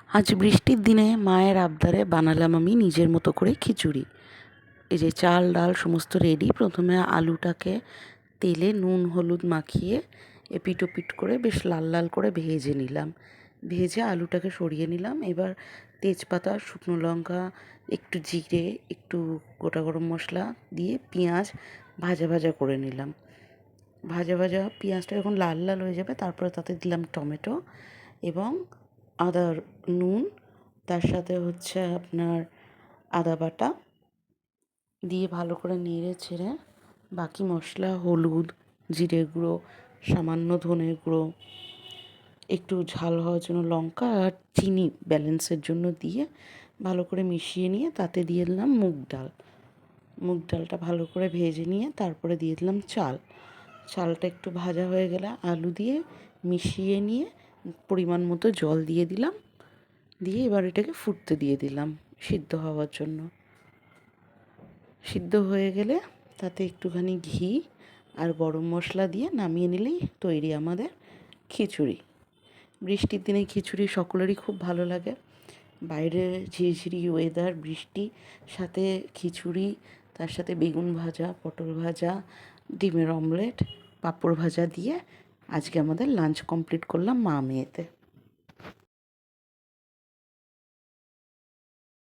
আজ বৃষ্টির দিনে মায়ের আবদারে বানালাম আমি নিজের মতো করে খিচুড়ি। এই যে চাল ডাল সমস্ত রেডি। প্রথমে আলুটাকে তেলে নুন হলুদ মাখিয়ে এপিট ওপিট করে বেশ লাল লাল করে ভেজে নিলাম। ভেজে আলুটাকে সরিয়ে নিলাম। এবার তেজপাতা, শুকনো লঙ্কা, একটু জিরে, একটু গোটা গরম মশলা দিয়ে পেঁয়াজ ভাজা ভাজা করে নিলাম। ভাজা ভাজা পেঁয়াজটা যখন লাল লাল হয়ে যাবে তারপরে তাতে দিলাম টমেটো এবং আদা, নুন, তার সাথে হচ্ছে আপনার আদা বাটা দিয়ে ভালো করে নেড়ে ছেড়ে বাকি মশলা হলুদ, জিরে গুঁড়ো, সামান্য ধনের গুঁড়ো, একটু ঝাল হওয়ার জন্য লঙ্কা আর চিনি ব্যালেন্সের জন্য দিয়ে ভালো করে মিশিয়ে নিয়ে তাতে দিয়ে দিলাম মুগ ডাল। মুগ ডালটা ভালো করে ভেজে নিয়ে তারপরে দিয়ে দিলাম চাল। চালটা একটু ভাজা হয়ে গেলে আলু দিয়ে মিশিয়ে নিয়ে পরিমাণ মতো জল দিয়ে দিলাম। দিয়ে এবার এটাকে ফুটতে দিয়ে দিলাম সিদ্ধ হওয়ার জন্য। সিদ্ধ হয়ে গেলে তাতে একটুখানি ঘি আর গরম মশলা দিয়ে নামিয়ে নিলেই তৈরি আমাদের খিচুড়ি। বৃষ্টির দিনে খিচুড়ি সকলেরই খুব ভালো লাগে। বাইরে ঝিরঝিরি ওয়েদার, বৃষ্টি, সাথে খিচুড়ি, তার সাথে বেগুন ভাজা, পটল ভাজা, ডিমের অমলেট, পাঁপড় ভাজা দিয়ে আজকে আমাদের লাঞ্চ কমপ্লিট করলাম মা মেয়েতে।